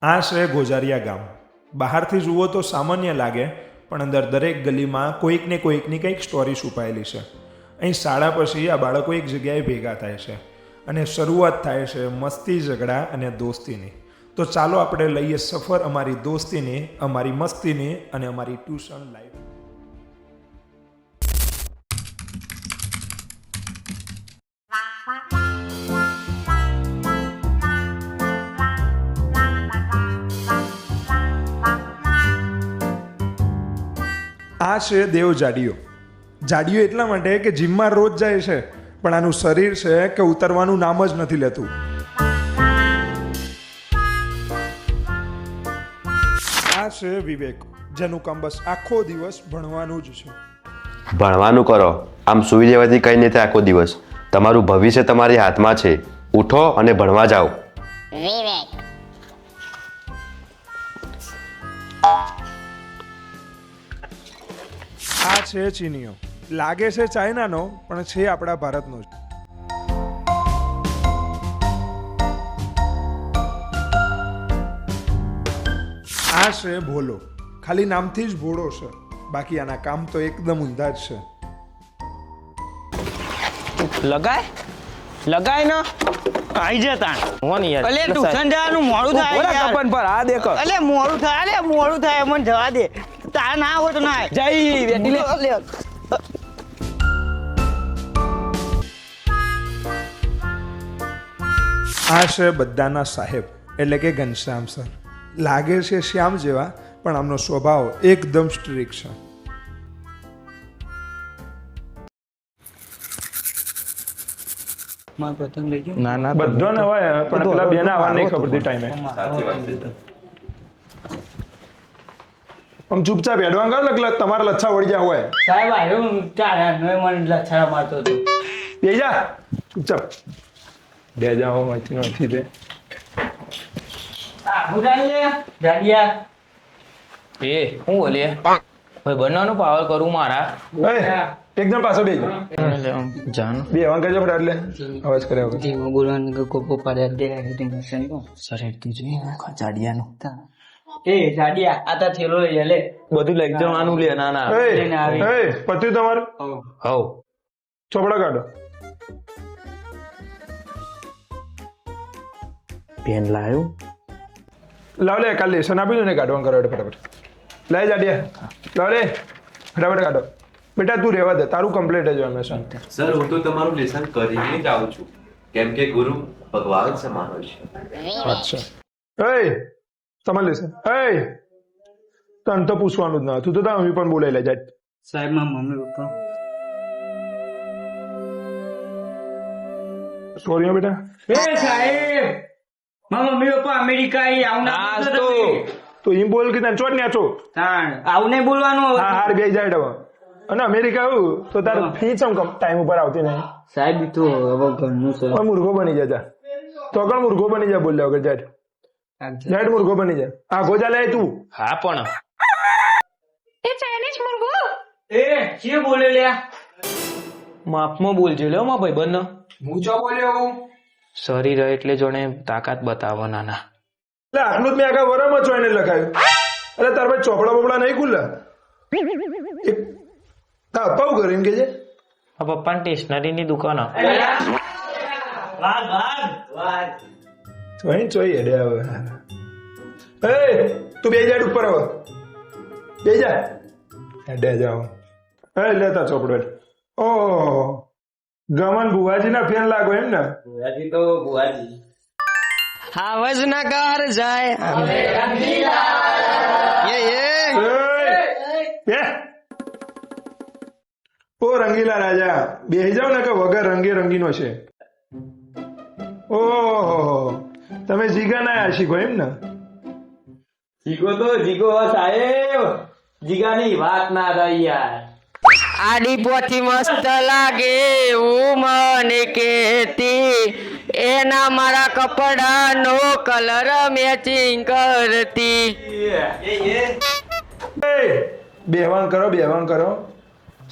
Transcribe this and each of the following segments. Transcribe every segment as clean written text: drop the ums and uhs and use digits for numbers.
આ છે ગોજારિયા ગામ. બહારથી જુઓ તો સામાન્ય લાગે, પણ અંદર દરેક ગલીમાં કોઈક ને કોઈકની કંઈક સ્ટોરી છુપાયેલી છે. અહીં શાળા પછી આ બાળકો એક જગ્યાએ ભેગા થાય છે અને શરૂઆત થાય છે મસ્તી, ઝઘડા અને દોસ્તીની. તો ચાલો આપણે લઈએ સફર અમારી દોસ્તીની, અમારી મસ્તીની અને અમારી ટ્યુશન લાઈફ. આ છે દેવ જાડિયો. જાડિયો એટલા માટે કે જીમમાં રોજ જાય છે, પણ આનું શરીર છે કે ઉતરવાનું નામ જ નથી લેતું. આ છે વિવેક, જેનું કામ બસ આખો દિવસ ભણવાનું જ છે. ભણવાનું કરો, આમ સૂઈ જવાથી કંઈ નહીં થાય આખો દિવસ. તમારું ભવિષ્ય તમારી હાથમાં છે. ઉઠો અને ભણવા જાઓ. વિવેક. આ છે ચીનીઓ. લાગે છે ચાઇનાનો, પણ છે આપણા ભારતનો જ. આ છે ભોલો. ખાલી નામથી જ ભોળો છે, બાકી આના કામ તો એકદમ ઊંધા જ છે. લગાય ને આઈ જતા હોની યાર અલે ટ્યુશન જવાનું મોડું થાય યાર. કપન પર આ દેખો અલે મોડું થાય મને જવા દે. તાર ના હોય તો ના જય બેટી લે આ છે બધાના સાહેબ, એટલે કે ઘનશ્યામ સર. લાગે છે શ્યામ જેવા, પણ આમનો સ્વભાવ એકદમ સ્ટ્રિક્ટ છે. ના ના બધો ન હોય, પણ પેલા બેના આવવા નહીં ખબર ટાઈમે. આમ ચૂપચાપ એડવાન્સ કરો, એટલે તમારા લચ્છા વળી ગયા હોય. સાહેબ આવ્યો ચાર મને લછાડા મારતો હતો. બે જા ચૂપચાપ બે જાઓ નથી તે. જાડિયા એ હું બોલીએ ભાઈ બનાવવાનો પાવર કરું મારા એકદમ પાછો બે જાન બે હવા કરજો ફટાફટ, એટલે અવાજ કરે વગર. ધીમો બોલવાનું કોકો પાડે દે ટેન્શન તો સર તું જોઈ જાડિયાનું એ જાડિયા આ તા થેલો લઈ લે બધું લઈ જવાનું લે ના ના લઈને આવી. પત્યું તમારું? હવ ચોપડા કાઢો. પેન લાવ્યું લાવ લે, કાલે લેસન આપી દો ને, કાઢવાનું કરો એટલે ફટાફટ. લઈ જાડિયા, લાવ લે ફટાફટ કાઢો. બેટા તું રહેવા દે, તારું કમ્પ્લીટ જ હંમેશા. સર હું તો તમારું લેસન કરીને જ આવું છું, કેમ કે ગુરુ ભગવાન સમાન હોય છે. અચ્છા તમારે લેસન તને તો પૂછવાનું જ ના હતું, તો તમે પણ બોલાઈ લે જાય. સાહેબ મારા મમ્મી પપ્પા સોરી બેટા. એ સાહેબ મારા મમ્મી પપ્પા અમેરિકા આવું તો એમ બોલ કે તને ચોટ ને આચો આવું નહીં બોલવાનું. હા હાર બે જાય હવે. અને અમેરિકા આવું તો તારે ફી ચમ ટાઈમ ઉપર આવતી નહીં. સાહેબ તો હવે ઘરનું છે. હવે મૂર્ખો બની જા તો કણ મૂર્ખો બની જા બોલ્યા વગર જાટ જાટ મૂર્ખો બની જા. હા ગોજા લે તું. હા પણ એ કે બોલે લ્યા માપમાં બોલજો લ્યો માં ભાઈ બંને હું ચો બોલ્યો શરીર એટલે જોણે તાકાત બતાવો નાના એટલે આટલું જ મેં આગળ વરામાં ચોઈને લખાયું. અરે તાર ભાઈ ચોપડા બોપડા નહીં ખુલ્લા. એક અપાવું કરે એમ કે છે. આ પપ્પાની સ્ટેશનરીની દુકાન ચોઈ હેડે હવે. તું બે જાડ ઉપર હવે બે જા હેડે જાઓ. લેતા ચોપડો. ઓહો ગમન ભુવાજી ના ફેન લાગો એમ ને. ભુવાજી તો ભુવાજી હાવજ ના કાર જાય ઓ રંગીલા રાજા બેહી જાવ ને, કે વગર રંગે રંગીનો છે. ઓહો તમે જીગા ના આશિકો એમ ને. જીગો સાહેબ જીગાની વાત ના રહી યાર. આડી પોથી મસ્ત લાગે એવું મને કેતી એના મારા કપડા નો કલર મેચિંગ કરતી. બેહવાન કરો.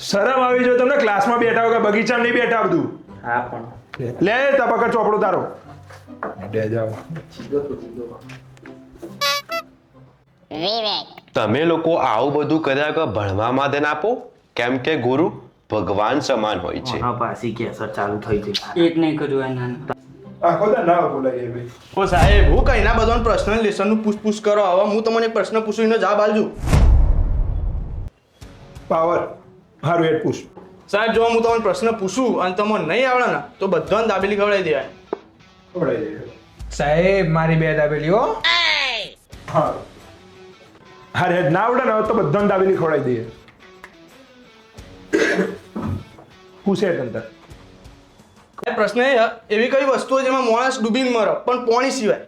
શરમ આવી જો તમને. ક્લાસમાં બેઠા હોય, બગીચામાં નહીં બેઠા બધું. હા પણ લે તબક્કા ચોપડો તારો. તમે લોકો આવું બધું કર્યા વગર ભણવામાં ધ્યાન આપો, કેમ કે ગુરુ ભગવાન સમાન હોય છે. એક નહીં કર્યું એના આખો દા ના બોલાય ભાઈ. ઓ સાહેબ, હું કઈ ના બધાનું પર્સનલ લેસનનું પૂછ કરો. હવે હું તમને એક પ્રશ્ન પૂછું એનો જવાબ આલજો. પાવર હારું હેડ પૂછ. સાહેબ, જો હું તમને પ્રશ્ન પૂછું અને તમને નહીં આવડે ને તો બધાને દાબેલી ખવડાવી દેવાય. ખવડાવી દે. સાહેબ મારી 2 દાબેલીઓ. હા હારે હેડ ના આવડે ને તો બધાને દાબેલી ખવડાવી દઈએ. પૂછે તંતર. સાહેબ, પ્રશ્ન એ છે, એવી કઈ વસ્તુ છે જેમાં માણસ ડૂબીને મરે પણ પાણી સિવાય?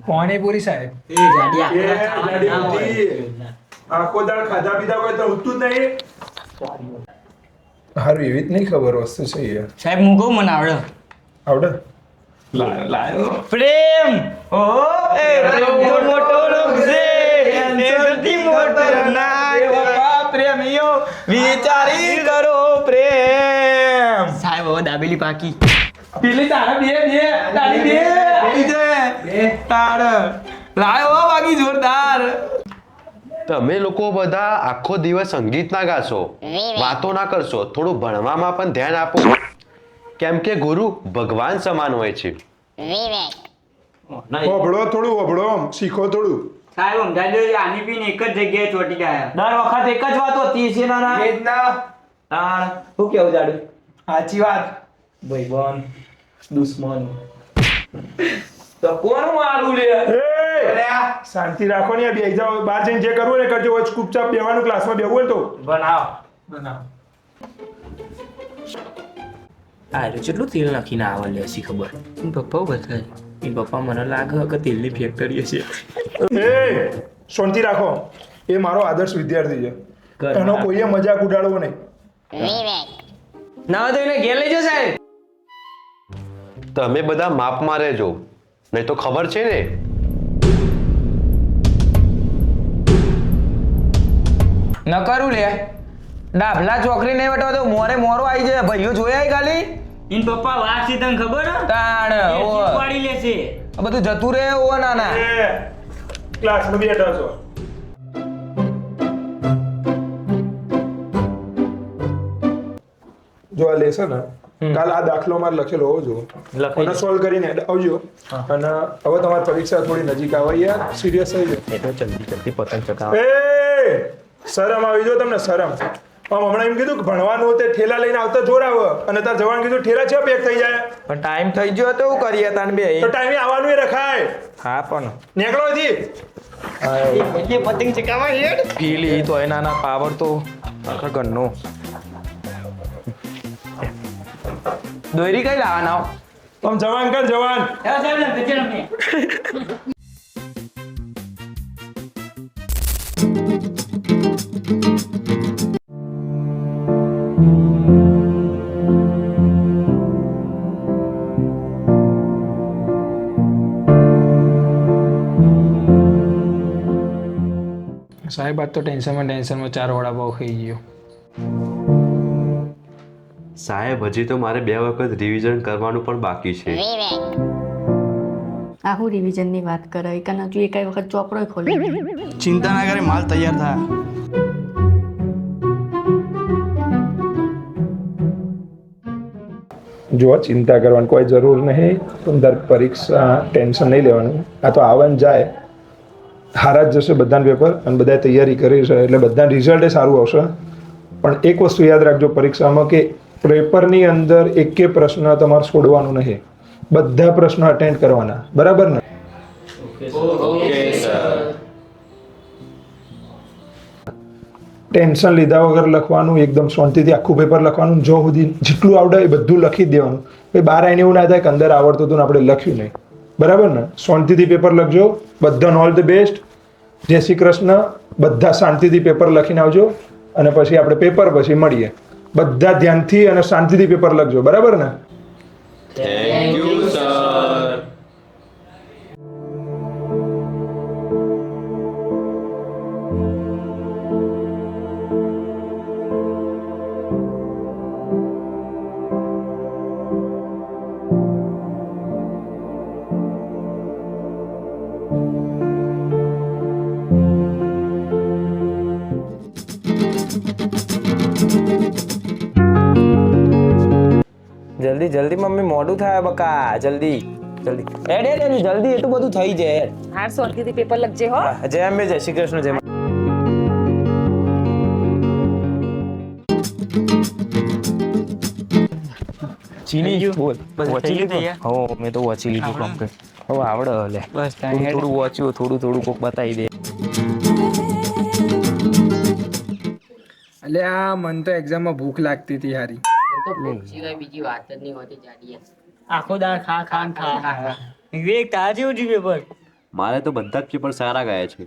પાણીપુરી સાહેબ. આખો દાળ ખાધા પીધા હોય તો ઉઠતું જ નહીં. હારું એવી જ નહીં ખબર વસ્તુ છે યાર. સાહેબ હું કહું મને આવડે આવડે પ્રેમ ઓહો એ પ્રેમ તો મોટો રોગ છે એનાથી મોટો ના પ્રેમીઓ વિચારી કરો પ્રેમ. સાહેબ હવે દાબેલી પાકી. પેલી તારા બે તારી બે તાર લાયો બાકી જોરદાર. તમે લોકો બધા આખો દિવસ સંગીત ના ગાશો, વાતો ના કરશો, થોડું ભણવામાં પણ ધ્યાન આપો, કેમ કે ગુરુ ભગવાન સમાન હોય છે. વભળો થોડું વભળો શીખો થોડું. સાહેબ સમજાજો આની પીને એક જ જગ્યાએ ચોટી ગયા. દર વખત એક જ વાત હોતી છે નાના. એ જ ના તાણ શું કેવું જાડું? સાચી વાત. ભાઈબંધ દુશ્મન તો કોણ મારું લે? એ શાંતિ રાખો ને બેહી જાઓ. બહાર જઈને જે કરવું ને કરજો. વચ ચૂપચાપ બેહવાનું. ક્લાસમાં બેહવું હોય તો બનાવ. આ કેટલું તેલ નાખીને આવે લે શી ખબર. એન પપ્પા બતાવે. એન પપ્પા મને લાગે કે તેલની ફેક્ટરી છે. એ શાંતિ રાખો. એ મારો આદર્શ વિદ્યાર્થી છે. એનો કોઈએ મજાક ઉડાડવો નહીં. ના તો એને ઘેર લઈ જાઓ સાહેબ. તમે બધા માપમાં રહેજો, નહીં તો ખબર છે ને. ન કરું લે ડાભલા ચોકરી નહીં વટવા તો મોરે મોરો આવી જાય. ભાઈઓ જોયા ખાલી ઇન પપ્પા વાત છે તને ખબર હે? તાણ એ ઓ શીખવાડી લેશે. આ બધું જતું રહે ઓ નાના. એ ક્લાસમાં બેઠા છો. જો આ લેસન કાલ આ દાખલો મારે લખેલો હોવો જો અને સોલ્વ કરીને આવજો. અને હવે તમારી પરીક્ષા થોડી નજીક આવે યાર. સિરિયસ થઈ જાઓ. એ તો જલ્દી પતંગ ચગાવ. એ શરમ આવી જો તમને શરમ. આમ હમણાં એમ કીધું કે ભણવાનું તે ઠેલા લઈને આવતા જોર આવે અને તાર જવાનું કીધું ઠેલા છે પેક થઈ જાય. પણ ટાઈમ થઈ ગયો તો શું કરીએ તાન બે? તો ટાઈમે આવવાનું એ રખાય. હા પણ નીકળો અહીંથી. એટલે પતંગ ચકાવા હેડ. ફીલ તો એ નાના પાવર તો આખા ઘરનો. દોરી કઈ લાવવાના? આમ જવાન કર જવાન. સાહેબ ને ગજર અમે સાહેબ આજ તો ટેન્શનમાં 4 વડાપાવ ખાઈ ગયો. સાહેબ, હજી તો મારે 2 વખત રિવિઝન કરવાનું પણ બાકી છે. આહુ રિવિઝનની વાત કરે કારણ હજુ એકાઈ વખત ચોપડો ખોલ્યો. ચિંતા ના કરે, માલ તૈયાર થાય. જો ચિંતા કરવાની કોઈ જરૂર નહીં. દર પરીક્ષા ટેન્શન નહીં લેવાનું. આ તો આવન જાય હારા જ જશે બધાને પેપર અને બધાએ તૈયારી કરી છે એટલે બધા રિઝલ્ટ સારું આવશે. પણ એક વસ્તુ યાદ રાખજો પરીક્ષામાં કે પેપરની અંદર એકે પ્રશ્ન તમારે છોડવાનું નહીં. બધા પ્રશ્નો અટેન્ડ કરવાના. બરાબર ને? ટેન્શન લીધા વગર લખવાનું. એકદમ શાંતિથી આખું પેપર લખવાનું. જો સુધી જેટલું આવડે એ બધું લખી જ દેવાનું. ભાઈ બહાર આવીને એવું ના થાય કે અંદર આવડતું હતું ને આપણે લખ્યું નહીં. બરાબર ને? શાંતિથી પેપર લખજો. બધાને ઓલ ધ બેસ્ટ. જય શ્રી કૃષ્ણ. બધા શાંતિથી પેપર લખીને આવજો અને પછી આપણે પેપર પછી મળીએ. બધા ધ્યાનથી અને શાંતિથી પેપર લખજો. બરાબર ને? Thank you sir. જલ્દી જલ્દી મમ્મી મોડું થાય બકા જલ્દી જલ્દી એડ એડ એડ જલ્દી એટલું બધું થઈ જાય હાર સોરથી પેપર લખજે હો જય અંબે જય શ્રી કૃષ્ણ જય ચીની બોલ વાંચી લીધું હો મેં તો વાંચી લીધું કમ્પ્લીટ હવે આવડે લે બસ થોડું વાંચ્યું થોડું કોક બતાવી દે એટલે આ મન તો એક્ઝામમાં ભૂખ લાગતી હતી હારી બીજી વાત જ નહીં હોતી જાડિયા આખો દાળ ખા ખા ખા વિવેક તાર જેવું જ પેપર મારે તો બધા જ પેપર સારા ગયા છે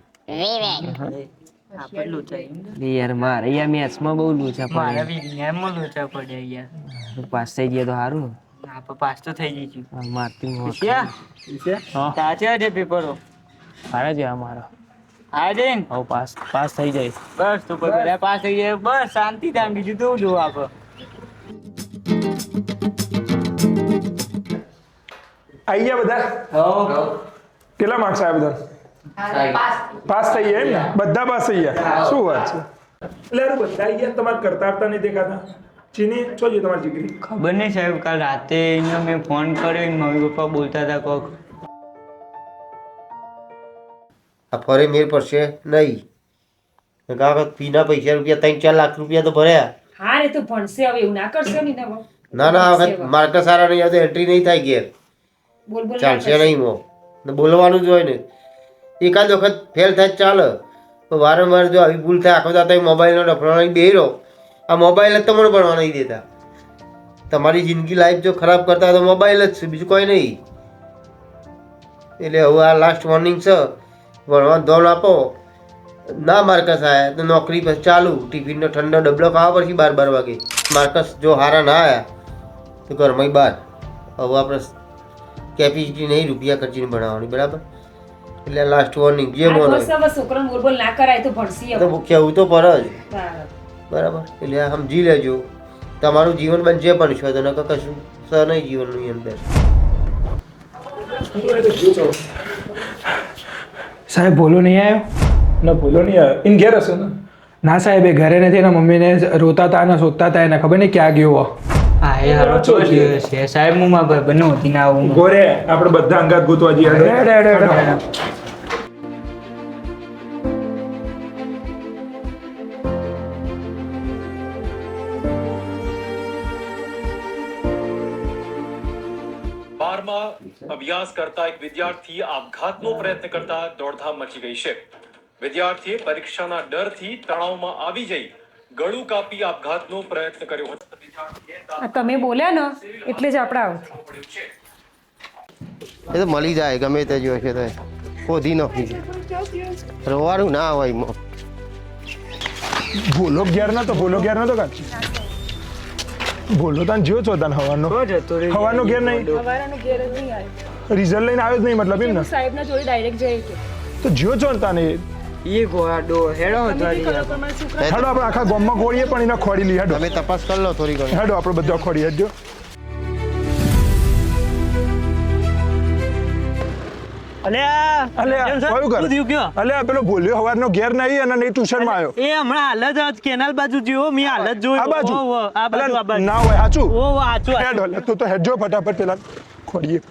આપણે લોચા યાર મારે યાર મેથ્સમાં બહુ લોચા મારા વિજ્ઞાનમાં લોચા પડ્યા યાર પડે પાસ થઈ ગયા તો સારું આપણે પાસ તો થઈ જઈશું મારતી તાચા છે પેપરો સારા છે અમારા હા જઈને હવે પાસ થઈ જાય બસ તો બધા પાસ થઈ જાય બસ શાંતિ થાય બીજું તો જોવું આપણે આવી ગયા બધા કેટલા માર્ક્સ આવ્યા બધા પાસ થઈ ગયા એમ ને બધા પાસ થઈ ગયા શું વાત છે એટલે યાર બધા આવી ગયા તમારે કરતા આપતા નહીં દેખાતા ચીની શું છે તમારી દીકરી ખબર નહીં સાહેબ કાલ રાતે એને મેં ફોન કર્યો મમ્મી પપ્પા બોલતા હતા કોક આ ફરી મેર પડશે નહીં ફીના પૈસા રૂપિયા 3-4 લાખ રૂપિયા તો ભર્યા હા રે તું ભણશે હવે એવું ના કરશે ને હવે ના ના વખત માર્ક સારા નહીં આવતો એન્ટ્રી નહીં થાય ઘેર બોલ બોલ ચાલશે નહીં મો ને બોલવાનું જ હોય ને એકાદ વખત ફેલ થાય તો ચાલે તો વારંવાર જો આવી ભૂલ થાય આખો દાતા મોબાઈલનો ડફડો નહીં બેહી આ મોબાઈલ જ તમને ભણવા નહીં દેતા તમારી જિંદગી લાઈફ જો ખરાબ કરતા હોય તો મોબાઈલ જ છે બીજું કોઈ નહીં એટલે હવે આ લાસ્ટ વોર્નિંગ છે ભણવા ધોન આપો ના માર્કસ આવ્યા તો નોકરી પછી ચાલુ ટિફિનનો ઠંડો ડબલો ખાવા પડશે 12 વાગે માર્કસ જો હારા ના આવ્યા તો ઘરમાં બહાર હવે આપણે કેપેસિટી નહીં રૂપિયા ખર્ચીને ભણાવવાની બરાબર એટલે લાસ્ટ વોર્નિંગ જે બોલો છોકરાને બોલ બોલ ના કરાય તો ભણશે તો કેવું તો પર જ બરાબર બરાબર એટલે આ સમજી લેજો તમારું જીવન બનશે પણ છો તો નકર કશું સ નહીં જીવનની અંદર સાહેબ ભૂલો નહીં આવ્યો ના ભૂલો નહીં આવ્યો ઇન ઘેર હશે ને ના સાહેબ એ ઘરે નથી એના મમ્મીને રોતા હતા અને શોધતા હતા એને ખબર નહીં ક્યાં ગયો હા એ હારો તો છે સાહેબ હું મારા ભાઈબંધને હોતી ના આવું ગોરે આપણે બધા અંગાત ગોતવા જઈએ અભ્યાસ કરતા એક વિદ્યાર્થી આપઘાતનો પ્રયત્ન કરતા દોડધામ મચી ગઈ છે વિદ્યાર્થીએ પરીક્ષાના ડરથી તણાવમાં આવી જઈ ગળું કાપી આપઘાતનો પ્રયત્ન કર્યો હતો તમે બોલ્યા ને એટલે જ આપણે આવું એ તો મળી જાય ગમે તે જોઈએ છે તો શોધી નાખી રવાનું ના હોય એમાં ભૂલો ઘેર ના તો ભૂલો ઘેર ના તો કાંઈ બોલો તાન જ્યો છો તાન હવાનો હવાનો ઘેર નહીં હવારાનો ઘેર જ નહીં આવ્યો રિઝલ્ટ લઈને આવ્યો જ નહીં મતલબ એમ ને સાહેબના જોડે ડાયરેક્ટ જઈ કે તો જ્યો છો ને તાને એ ગોડો હેડો હતો હેડો આપણે આખા ગામમાં ખોડીએ પણ એને ખોડી લઈએ હેડો તમે તપાસ કરી લો થોડી ઘણી હેડો આપણે બધા ખોડીએ હેડજો અલ્યા પેલો ભૂલ્યો હવારનો ઘેર નહીં અને નહીં ટ્યુશનમાં આવ્યો એ હમણાં હાલ જ કેનાલ બાજુ જોયો મેં હાલ જ જોયું આ બાજુ આ બાજુ ના હોય સાચું સાચું હેડ લે તું તો હેડજો ફટાફટ પેલા ખોડીએ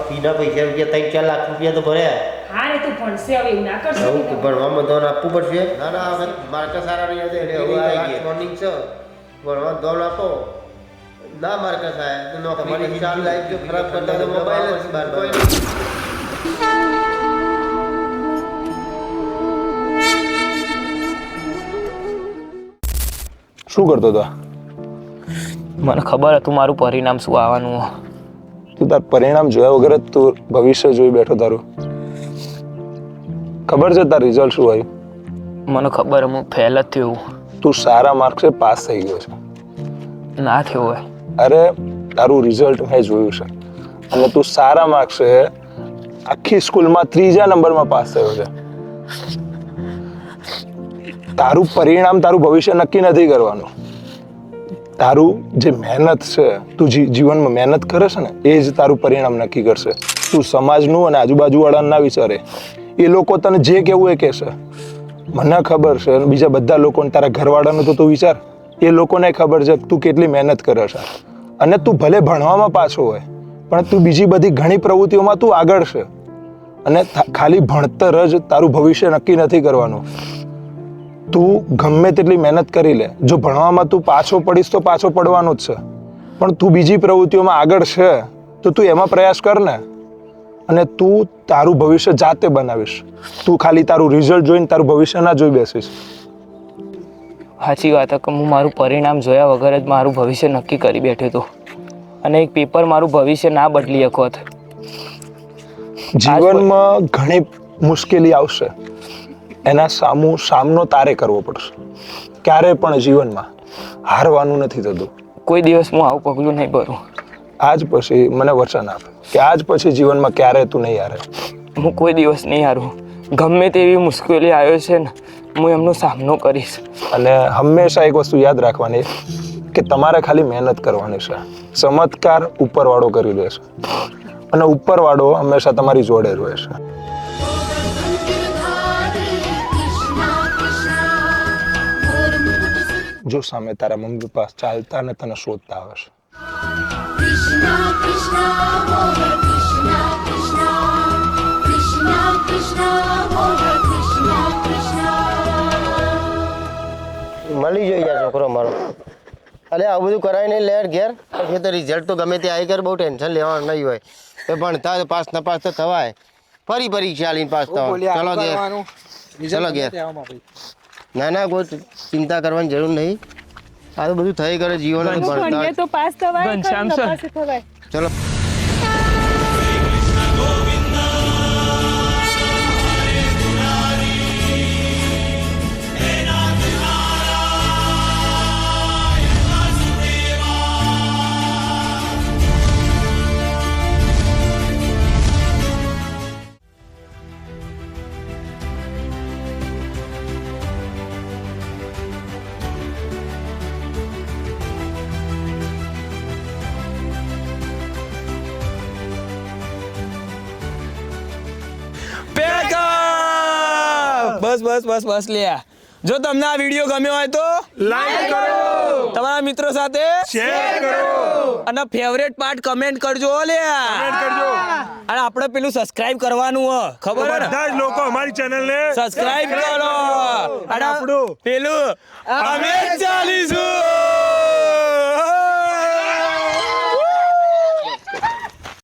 ફીના પૈસા રૂપિયા 3-4 લાખ રૂપિયા તો ભર્યા હા રે તું ભણશે હવે એવું ના કરશે હવે ભણવામાં ધોન આપવું પડશે ના ના વખત માર્ક સારા નહીં આવતો એટલે હવે લાસ્ટ વોર્નિંગ છે ભણવામાં ધોન આપો ના માર્કસ આવ્યા તો નોકરી ચાલુ લાઈફ જો ખરાબ કરતા તો મોબાઈલ જ બાર બાર શું કરતો હતો મને ખબર હતું મારું પરિણામ શું આવવાનું તું તાર પરિણામ જોયા વગર જ તું ભવિષ્ય જોઈ બેઠો તારું ખબર છે તાર રિઝલ્ટ શું આવ્યું મને ખબર હું ફેલ જ થયો તું સારા માર્ક્સે પાસ થઈ ગયો છે ના થયો હોય અરે તારું રિઝલ્ટ મેં જોયું છે અને તું સારા માર્ક્સે આખી સ્કૂલમાં 3જા નંબરમાં પાસ થયો છે તારું પરિણામ તારું ભવિષ્ય નક્કી નથી કરવાનું તારું જે મહેનત છે તું જીવનમાં મહેનત કરે છે ને એ જ તારું પરિણામ નક્કી કરશે તું સમાજનું અને આજુબાજુવાળાનું ના વિચારે એ લોકો તને જે કહેવું એ કહેશે મને ખબર છે અને બીજા બધા લોકોને તારા ઘરવાળાનું તો તું વિચાર, એ લોકોને ખબર છે કે તું કેટલી મહેનત કરે છે અને તું ભલે ભણવામાં પાછો હોય પણ તું બીજી બધી ઘણી પ્રવૃત્તિઓમાં તું આગળ છે અને ખાલી ભણતર જ તારું ભવિષ્ય નક્કી નથી કરવાનું. તું ગમે તેટલી મહેનત કરી લે, જો ભણવામાં તું પાછો પડીશ તો પાછો પડવાનો જ છે, પણ તું બીજી પ્રવૃત્તિઓમાં આગળ છે તો તું એમાં પ્રયાસ કર ને. અને તું તારું ભવિષ્ય જાતે બનાવીશ. તું ખાલી તારું રિઝલ્ટ જોઈને તારું ભવિષ્ય ના જોઈ બેસીશ. સાચી વાત કે હું મારું પરિણામ જોયા વગર જ મારું ભવિષ્ય નક્કી કરી બેઠો હતો અને એક પેપર મારું ભવિષ્ય ના બદલી શકો. જીવનમાં ઘણી મુશ્કેલી આવશે, એના સામનો તારે કરવો પડશે. ક્યારે પણ જીવનમાં હારવાનું નથી થતું. કોઈ દિવસ હું આવું પગલું નહીં ભરું. આજ પછી મને વચન આપ કે આજ પછી જીવનમાં ક્યારે તું નહીં હારે. હું કોઈ દિવસ નહીં હારું. ગમે તેવી મુશ્કેલી આવ્યો છે ને હું એમનો સામનો કરીશ. અને હંમેશા એક વસ્તુ યાદ રાખવાની કે તમારે ખાલી મહેનત કરવાની છે. ચમત્કાર ઉપરવાળો કરી દે છે અને ઉપરવાળો હંમેશા તમારી જોડે રહે છે. જો સામે તારા મમ્મી પપ્પા ચાલતા ને તને શોધતા આવે છે. મળી જોઈએ યાર છોકરો મારો. અરે આવું બધું કરાય નહીં લેર ઘેર, પછી તો રિઝલ્ટ તો ગમે તે આવી કર, બહુ ટેન્શન લેવાનું નહીં હોય. એ ભણતા પાસ ન પાસ તો થવાય, ફરી પરીક્ષા આલીને પાસ થવાય. ચલો ઘેર, ચલો ઘેર. ના ના કોઈ ચિંતા કરવાની જરૂર નહીં. આ તો બધું થઈ કરે જીવન ભણતા તો પાસ થવાય, નપાસ થવાય. ચલો. બસ લે. જો તમને આ વિડીયો ગમ્યો હોય તો લાઈક કરો, તમારા મિત્રો સાથે શેર કરો અને ફેવરેટ પાર્ટ કમેન્ટ કરજો લે. કમેન્ટ કરજો અને આપણે પેલું સબસ્ક્રાઇબ કરવાનું હો, ખબર હે ને? બધા જ લોકો અમારી ચેનલ ને સબસ્ક્રાઇબ કરો અને આપણું પેલું અમે ચાલી